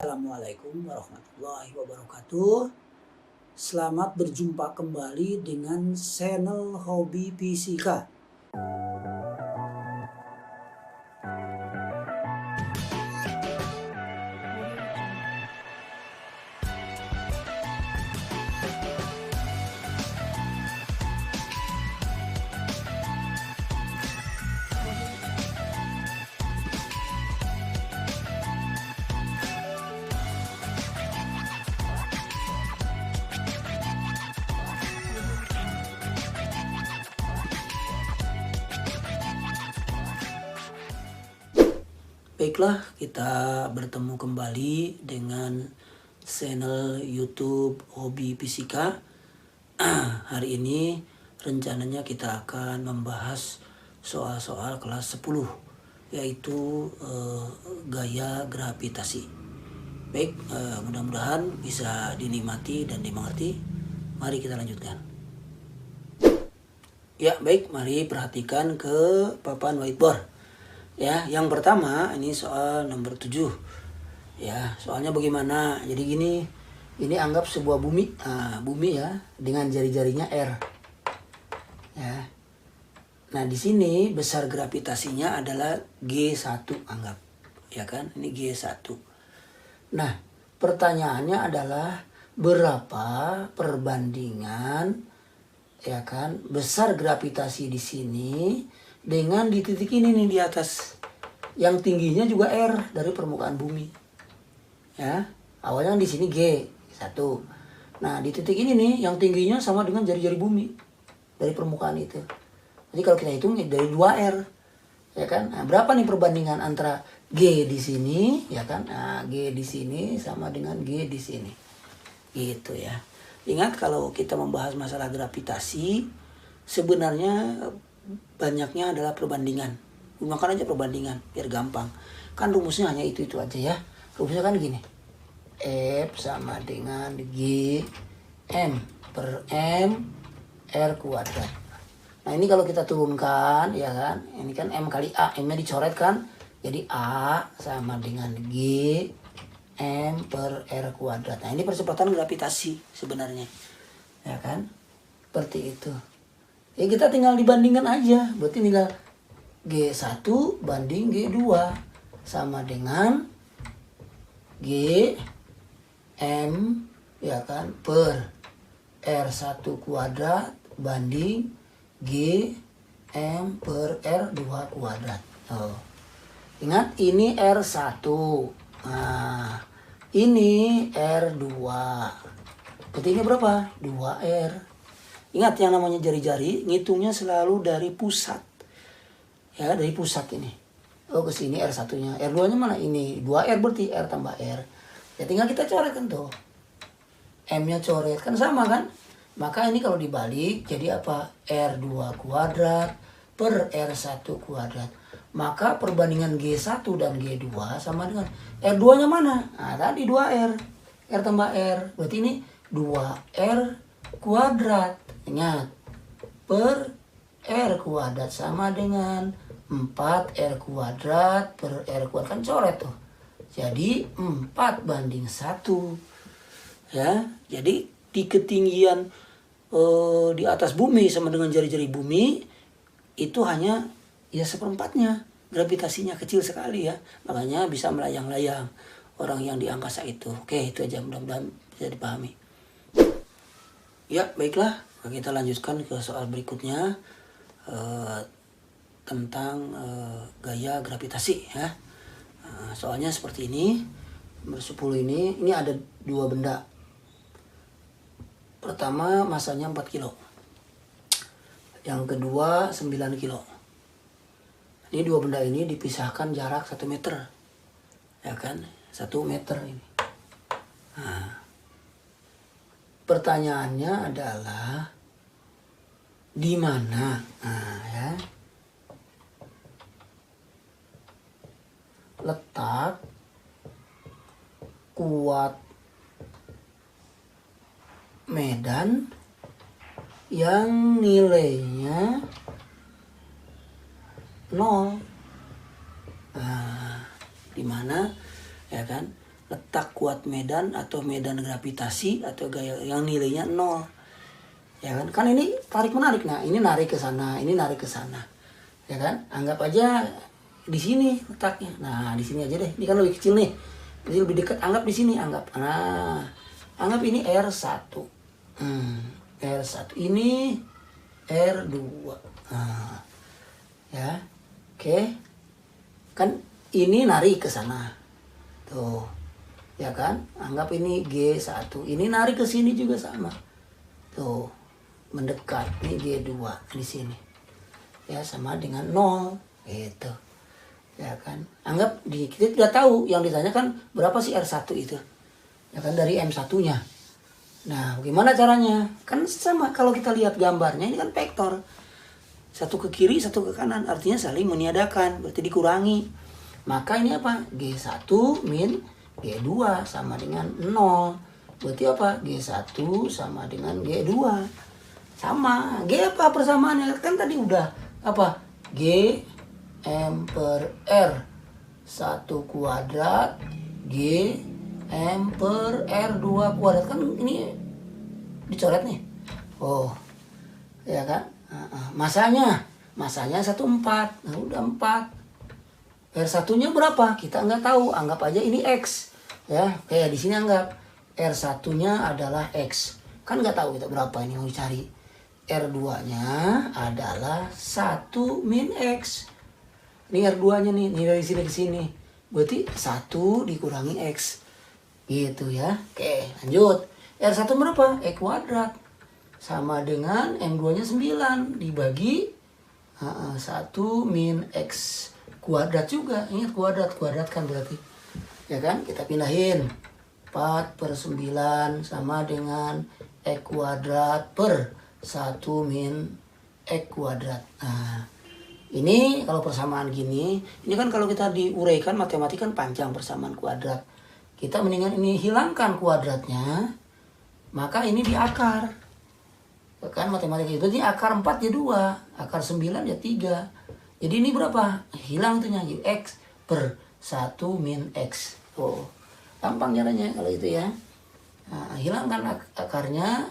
Assalamualaikum warahmatullahi wabarakatuh. Selamat berjumpa kembali dengan channel Hobi Fisika. Baiklah, kita bertemu kembali dengan channel YouTube Hobi Fisika. Hari ini rencananya kita akan membahas soal-soal kelas 10, yaitu gaya gravitasi. Baik, mudah-mudahan bisa dinikmati dan dimengerti. Mari kita lanjutkan. Ya, baik, mari perhatikan ke papan whiteboard. Ya, yang pertama ini soal nomor 7. Ya, soalnya bagaimana? Jadi gini, ini anggap sebuah bumi, bumi ya, dengan jari-jarinya R. Ya. Nah, di sini besar gravitasinya adalah G1 anggap. Ya kan? Ini G1. Nah, pertanyaannya adalah berapa perbandingan ya kan besar gravitasi di sini dengan di titik ini nih di atas, yang tingginya juga R dari permukaan bumi. Ya, awalnya di sini G1. Nah, di titik ini nih yang tingginya sama dengan jari-jari bumi dari permukaan itu. Jadi kalau kita hitung dari 2R. Ya kan? Nah, berapa nih perbandingan antara G di sini, ya kan? Nah, G di sini sama dengan G di sini. Gitu ya. Ingat kalau kita membahas masalah gravitasi, sebenarnya banyaknya adalah perbandingan. Gunakan aja perbandingan biar gampang. Kan rumusnya hanya itu aja ya. Rumusnya kan gini. F sama dengan G M per M R kuadrat. Nah, ini kalau kita turunkan ya kan. Ini kan M kali A. M-nya dicoret kan. Jadi A sama dengan G M per R kuadrat. Nah, ini percepatan gravitasi sebenarnya. Ya kan? Seperti itu. Ya kita tinggal dibandingkan aja. Berarti tinggal G1 banding G2 sama dengan G M ya kan per R1 kuadrat banding G M per R2 kuadrat. Oh. Ingat ini R1. Nah, ini R2. Berarti ini berapa? 2R. Ingat yang namanya jari-jari, ngitungnya selalu dari pusat. Ya, dari pusat ini. Oh, ke sini R1-nya. R2-nya mana? Ini 2R berarti R tambah R. Ya tinggal kita coret kan tuh. M-nya coret kan sama kan? Maka ini kalau dibalik jadi apa? R2 kuadrat per R1 kuadrat. Maka perbandingan G1 dan G2 sama dengan R2-nya mana? Nah, tadi 2R. R tambah R. Berarti ini 2R kuadrat. Ingat, per R kuadrat sama dengan 4R kuadrat per R kuadrat. Kan coret tuh. Jadi 4 banding 1. Ya, jadi di ketinggian di atas bumi sama dengan jari-jari bumi itu hanya ya seperempatnya. Gravitasinya kecil sekali ya. Makanya bisa melayang-layang orang yang di angkasa itu. Oke, itu aja, mudah-mudahan bisa dipahami. Ya, baiklah. Kita lanjutkan ke soal berikutnya tentang gaya gravitasi ya. Soalnya seperti ini. Nomor 10 ini ada 2 benda. Pertama masanya 4 kilo. Yang kedua 9 kilo. Ini 2 benda ini dipisahkan jarak 1 meter. Ya kan? 1 meter ini. Nah, pertanyaannya adalah di mana? Nah, ya. Letak kuat medan yang nilainya 0. Nah, di mana? Ya kan? letak kuat medan atau medan gravitasi atau gaya yang nilainya 0. Ya kan? Kan ini tarik menarik. Nah, ini narik ke sana, ini narik ke sana. Ya kan? Anggap aja di sini letaknya. Nah, di sini aja deh. Ini kan lebih kecil nih. Jadi lebih dekat, anggap di sini, anggap. Nah, anggap ini R1. R1 ini R2. Nah, ya. Oke. Kan ini narik ke sana. Tuh. Ya kan? Anggap ini G1. Ini narik ke sini juga sama. Tuh. Mendekat. Ini G2 di sini. Ya, sama dengan 0. Gitu. Ya kan? Anggap kita sudah tahu yang ditanyakan berapa sih R1 itu. Ya kan, dari M1-nya. Nah, bagaimana caranya? Kan sama kalau kita lihat gambarnya, ini kan vektor. Satu ke kiri, satu ke kanan. Artinya saling meniadakan, berarti dikurangi. Maka ini apa? G1 min G2 sama dengan 0. Berarti apa? G1 sama dengan G2. Sama. G apa persamaannya? Kan tadi udah apa? G M per R 1 kuadrat G M per R 2 kuadrat. Kan ini dicoret nih. Oh, ya kan? Masanya 1/4. Nah, udah 4. R1-nya berapa? Kita nggak tahu. Anggap aja ini X. Ya, kayak di sini anggap R1-nya adalah X. Kan nggak tahu kita berapa ini mau dicari. R2-nya adalah 1 min X. Ini R2-nya nih, dari sini ke sini. Berarti 1 dikurangi X. Gitu ya. Oke, lanjut. R1 berapa? E kuadrat. Sama dengan M2-nya 9 dibagi 1 min X kuadrat juga. Ingat kuadrat kan berarti. Ya kan? Kita pindahin. 4/9 sama dengan E kuadrat per 1 min X kuadrat. Nah, ini kalau persamaan gini, ini kan kalau kita diuraikan matematika kan panjang persamaan kuadrat. Kita mendingan ini hilangkan kuadratnya, maka ini diakar. Kan matematika itu di akar 4 ya 2, akar 9 ya 3. Jadi ini berapa? Hilang itunya, X per 1 min X. Oh, gampang caranya kalau itu ya. Nah, hilangkan akarnya,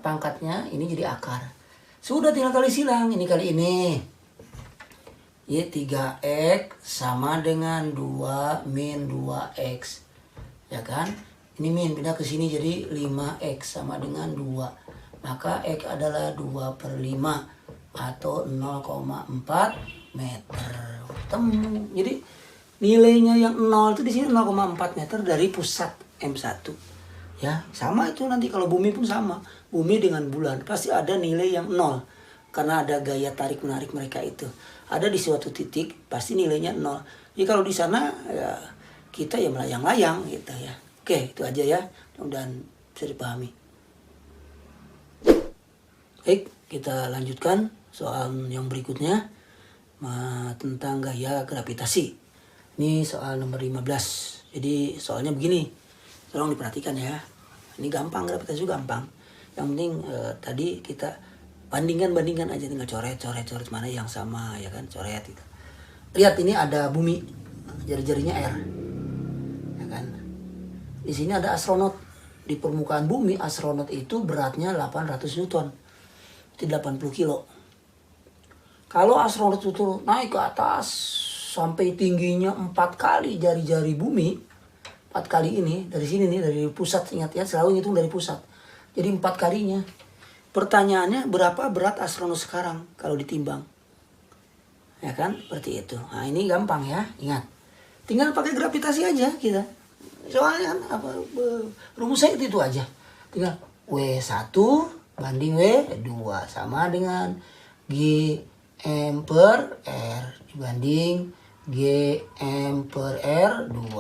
pangkatnya, ini jadi akar. Sudah tinggal kali silang, ini kali ini. Ya, 3X sama dengan 2 min 2X. Ya kan? Ini min pindah ke sini jadi 5X sama dengan 2. Maka X adalah 2/5 atau 0,4 meter. Ketemu. Jadi nilainya yang 0 itu di sini 0,4 meter dari pusat M1. Ya, sama itu nanti kalau bumi pun sama. Bumi dengan bulan pasti ada nilai yang 0. Karena ada gaya tarik menarik mereka itu. Ada di suatu titik pasti nilainya 0. Jadi kalau di sana ya kita ya melayang-layang gitu ya. Oke, itu aja ya. Mudah-mudahan bisa dipahami. Baik, kita lanjutkan soal yang berikutnya tentang gaya gravitasi. Ini soal nomor 15. Jadi soalnya begini. Tolong diperhatikan ya. Ini gampang, gravitasi juga gampang. Yang penting tadi kita bandingkan aja, tinggal coret mana yang sama ya kan, coret gitu. Lihat ini ada bumi, jari-jarinya R. Ya kan? Di sini ada astronot. Di permukaan bumi astronot itu beratnya 800 Newton. Itu 80 kilo. Kalau astronot itu naik ke atas sampai tingginya 4 kali jari-jari bumi, 4 kali ini dari sini nih, dari pusat, ingat ya, selalu ngitung dari pusat. Jadi 4 kalinya. Pertanyaannya berapa berat astronot sekarang kalau ditimbang? Ya kan? Seperti itu. Nah, ini gampang ya, ingat. Tinggal pakai gravitasi aja kita. Soalnya kan rumusnya itu aja. Tinggal W1 banding W2 sama dengan G M per R dibanding G M per R2,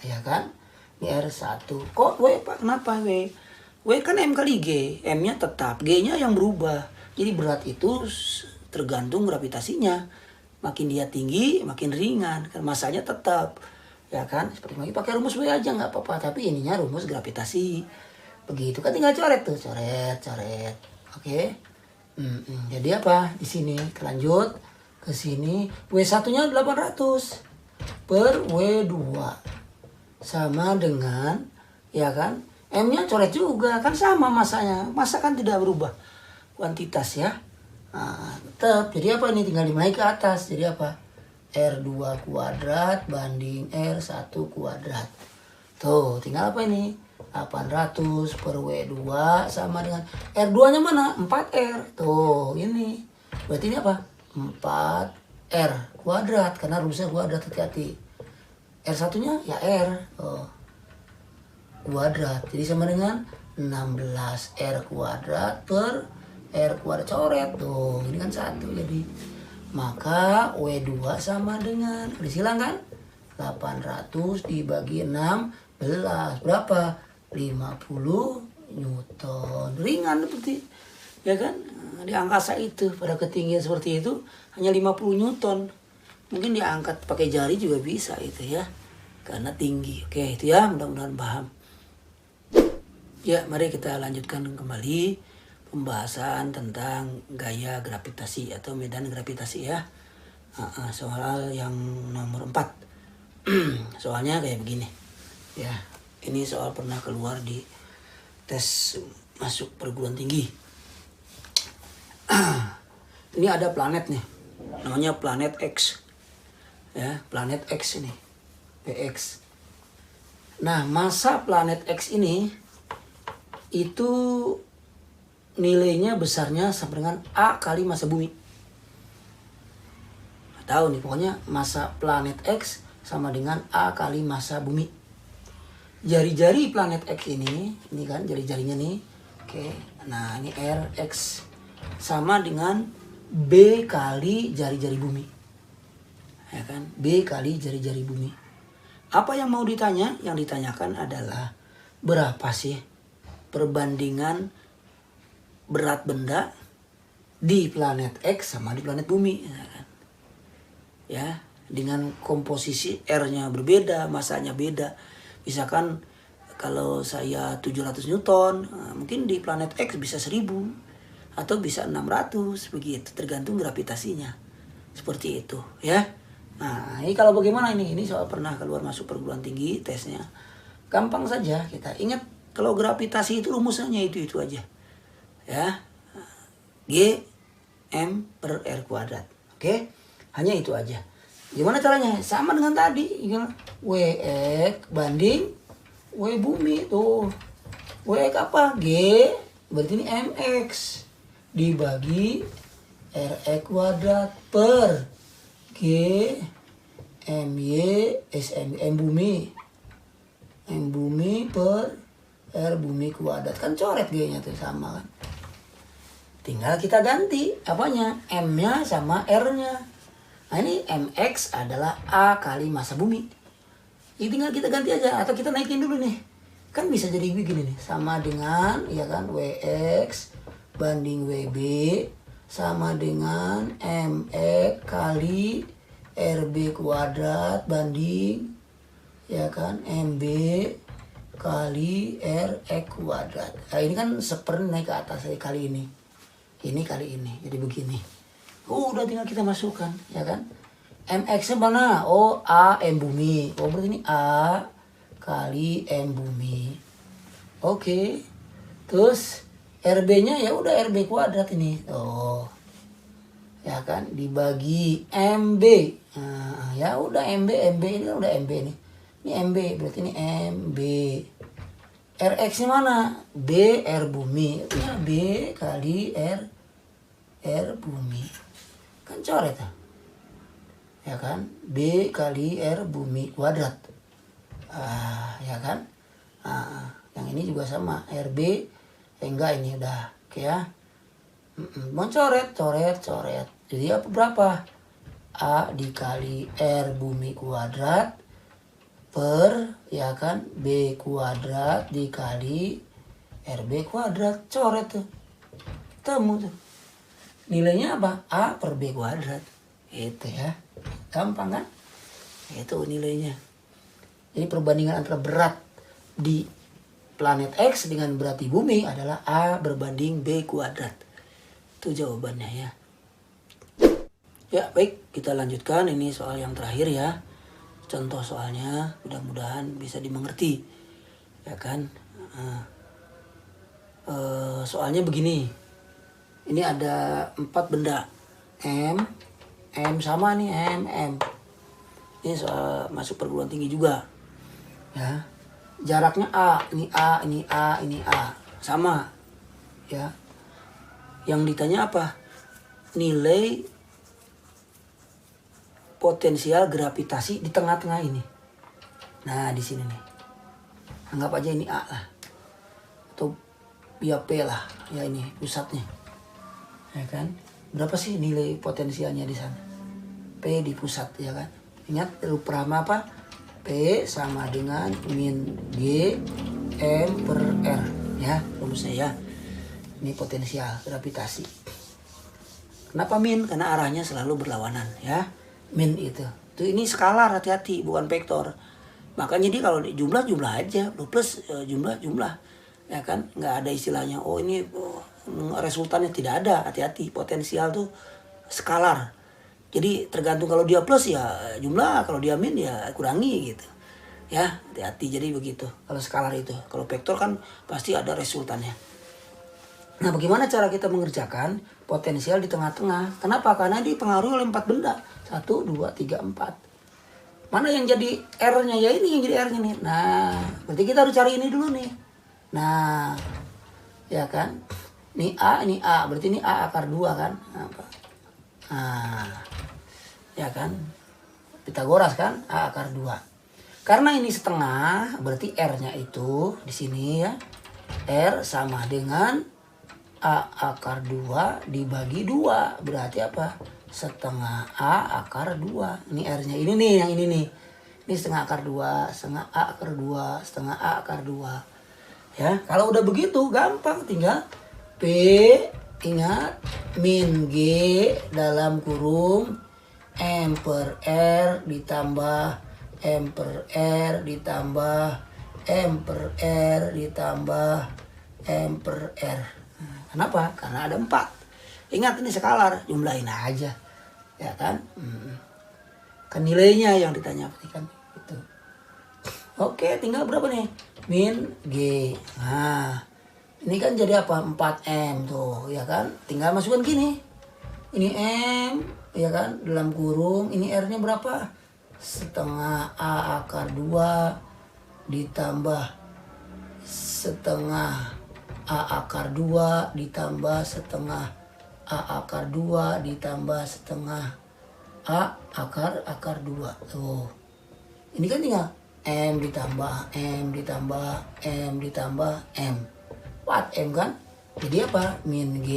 ya kan? Ini R1. Kok W Pak? Kenapa W? W kan M kali G, M-nya tetap, G-nya yang berubah. Jadi berat itu tergantung gravitasinya. Makin dia tinggi, makin ringan. Kan masanya tetap, ya kan? Seperti lagi pakai rumus W aja nggak apa-apa. Tapi ininya rumus gravitasi. Begitu kan, tinggal coret tuh, coret. Oke. Jadi apa? Di sini lanjut ke sini. W1-nya 800 per W2 sama dengan, ya kan, M-nya coret juga, kan sama masanya. Masa kan tidak berubah kuantitas ya. Nah, tetap, jadi apa ini? Tinggal dinaik ke atas. Jadi apa? R2 kuadrat banding R1 kuadrat. Tuh, tinggal apa ini? 800 per W2 sama dengan R2-nya mana? 4R. Tuh, ini. Berarti ini apa? 4R kuadrat. Karena rumusnya kuadrat, hati-hati. R1-nya ya R. Tuh. Kuadrat. Jadi sama dengan 16R kuadrat per R kuadrat. Coret. Tuh, ini kan 1 jadi. Maka W2 sama dengan, disilang kan? 800 dibagi 16. Berapa? 50 Newton. Ringan seperti, ya kan? Di angkasa itu, pada ketinggian seperti itu, hanya 50 Newton. Mungkin diangkat pakai jari juga bisa itu ya. Karena tinggi. Oke, itu ya, mudah-mudahan paham. Ya, mari kita lanjutkan kembali pembahasan tentang gaya gravitasi atau medan gravitasi ya. Soal yang nomor 4. Soalnya kayak begini. Ya, ini soal pernah keluar di tes masuk perguruan tinggi. Ini ada planet nih. Namanya planet X. Ya, planet X ini. PX. Nah, massa planet X ini itu nilainya besarnya sama dengan A kali massa bumi. Tahu nih, pokoknya massa planet X sama dengan A kali massa bumi. Jari-jari planet X ini kan jari-jarinya nih. Oke. Nah, ini RX sama dengan B kali jari-jari bumi. Ya kan? B kali jari-jari bumi. Apa yang mau ditanya? Yang ditanyakan adalah berapa sih perbandingan berat benda di planet X sama di planet bumi. Ya, dengan komposisi R-nya berbeda, masanya beda. Misalkan kalau saya 700 Newton, mungkin di planet X bisa 1000 atau bisa 600 begitu, tergantung gravitasinya. Seperti itu, ya. Nah, ini kalau bagaimana ini? Ini soal pernah keluar masuk perguruan tinggi tesnya. Gampang saja kita ingat, kalau gravitasi itu rumusnya itu aja. Ya. G M per R kuadrat. Oke? Hanya itu aja. Gimana caranya? Sama dengan tadi. WX banding W bumi tuh. WX apa? G berarti ini MX dibagi RX kuadrat per G MY M bumi. M bumi per R bumi kuadrat. Kan coret G-nya tuh sama kan. Tinggal kita ganti apanya? M-nya sama R-nya. Nah, ini MX adalah A kali massa bumi. Jadi tinggal kita ganti aja atau kita naikin dulu nih. Kan bisa jadi begini nih, sama dengan ya kan WX banding WB sama dengan MX kali RB kuadrat banding ya kan MB kali RX kuadrat. Nah, ini kan seperti naik ke atas kali ini. Ini kali ini. Jadi begini. Udah tinggal kita masukkan, ya kan? MX-nya mana? Oh, A M bumi. Oh, berarti ini A kali M bumi. Oke. Terus RB-nya ya udah RB kuadrat ini. Oh. Ya kan? Dibagi MB. Nah, ya udah MB ini udah MB nih. Ini MB, berarti ini MB. RX-nya mana? B R bumi. Ya, B kali R bumi. Kan coret ya kan, B kali R bumi kuadrat. Ya kan, yang ini juga sama RB. Enggak, ini udah oke ya. Mau coret. Jadi apa berapa? A dikali R bumi kuadrat per ya kan B kuadrat dikali RB kuadrat. Coret tuh, temu tuh nilainya apa? A per B kuadrat. Itu ya. Gampang kan? Itu nilainya. Jadi perbandingan antara berat di planet X dengan berat di bumi adalah A berbanding B kuadrat. Itu jawabannya ya. Ya baik, kita lanjutkan. Ini soal yang terakhir ya. contoh soalnya, mudah-mudahan bisa dimengerti, ya kan. Soalnya begini, ini ada 4 benda, M sama nih, M. Ini soal masuk perguruan tinggi juga, ya. Jaraknya A, ini A, ini A, ini A, sama, ya. Yang ditanya apa? Nilai potensial gravitasi di tengah-tengah ini. Nah, di sini nih. Anggap aja ini A lah. Atau via P lah. Ya ini pusatnya. Ya kan? Berapa sih nilai potensialnya di sana? P di pusat, ya kan? Ingat rumus apa? P sama dengan min G M per R. Ya, rumusnya ya. Ini potensial gravitasi. Kenapa min? Karena arahnya selalu berlawanan, ya. Min itu. Ini skalar, hati-hati, bukan vektor. Makanya dia kalau jumlah aja, plus jumlah, ya kan? Nggak ada istilahnya, oh ini resultannya, tidak ada, hati-hati. Potensial tuh skalar. Jadi tergantung, kalau dia plus ya jumlah, kalau dia min ya kurangi gitu. Ya, hati-hati, jadi begitu. Kalau skalar itu, kalau vektor kan pasti ada resultannya. Nah, bagaimana cara kita mengerjakan potensial di tengah-tengah? Kenapa? Karena dipengaruhi oleh 4 benda. 1, 2, 3, 4. Mana yang jadi R-nya? Ya ini yang jadi R-nya nih. Nah, berarti kita harus cari ini dulu nih. Nah, ya kan? Ini A. Berarti ini A akar 2 kan? Nah, ya kan? Pitagoras kan? A akar 2. Karena ini setengah, berarti R-nya itu di sini ya. R sama dengan A akar 2 dibagi 2. Berarti apa? Setengah A akar 2. Ini R-nya. Ini nih, yang ini nih. Ini setengah akar 2, setengah A akar 2, setengah A akar 2. Ya, kalau udah begitu gampang, tinggal P, ingat, min G dalam kurung M per R ditambah M per R ditambah M per R ditambah M per R. Kenapa? Karena ada 4. Ingat ini skalar, jumlahin aja, ya kan? Kan nilainya yang ditanya kan itu. Oke, tinggal berapa nih? Min G. Nah, ini kan jadi apa? 4M tuh, ya kan? Tinggal masukkan gini. Ini M, ya kan? Dalam kurung, ini R-nya berapa? Setengah A akar 2 ditambah setengah A akar 2 ditambah setengah A akar 2 ditambah setengah A akar 2. Tuh. Ini kan tinggal M ditambah M ditambah M ditambah M. 4M kan? Jadi apa? Min G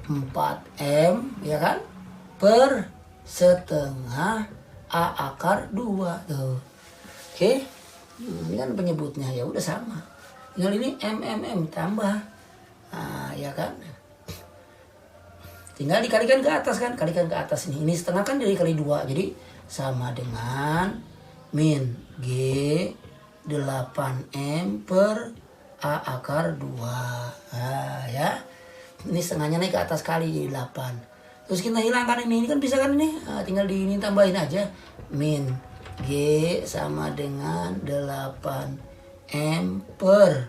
4M, ya kan? Per setengah A akar 2. Tuh. Oke? Ini kan penyebutnya, ya udah sama. Tinggal ini M tambah. Nah, ya kan? Tinggal dikalikan ke atas kan? Kalikan ke atas ini. Ini setengah kan jadi kali 2. Jadi sama dengan min G 8M per A akar 2. Nah, ya. Ini setengahnya naik ke atas kali jadi 8. Terus kita hilangkan ini kan bisa kan ini? Nah, tinggal di ini tambahin aja. Min G sama dengan 8M per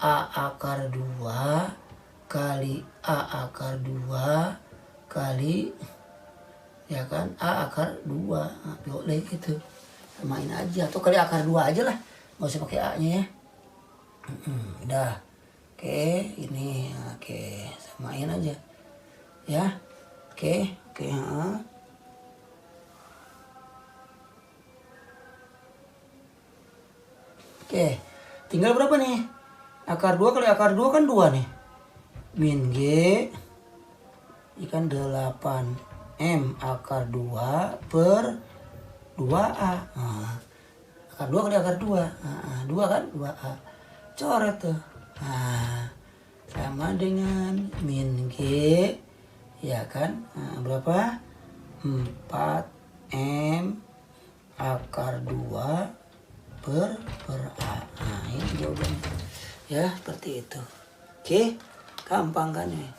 A akar 2 kali A akar 2 kali, ya kan, A akar 2. Nah, boleh gitu. Samain aja. Atau kali akar 2 aja lah. Nggak usah pakai A-nya ya. Udah. Oke, ini. Oke, samain aja. Ya. Oke. Oke, tinggal berapa nih? Akar 2 kali akar 2 kan 2 nih. Min G ikan 8M akar 2 per 2A. Nah, akar 2 kali akar 2. Nah, 2 kan? 2A. Coret tuh. Nah, sama dengan min G, ya kan? Nah, berapa? 4M akar 2 per A. Nah, ini jawabannya. Ya, seperti itu. Oke, gampang kan ya?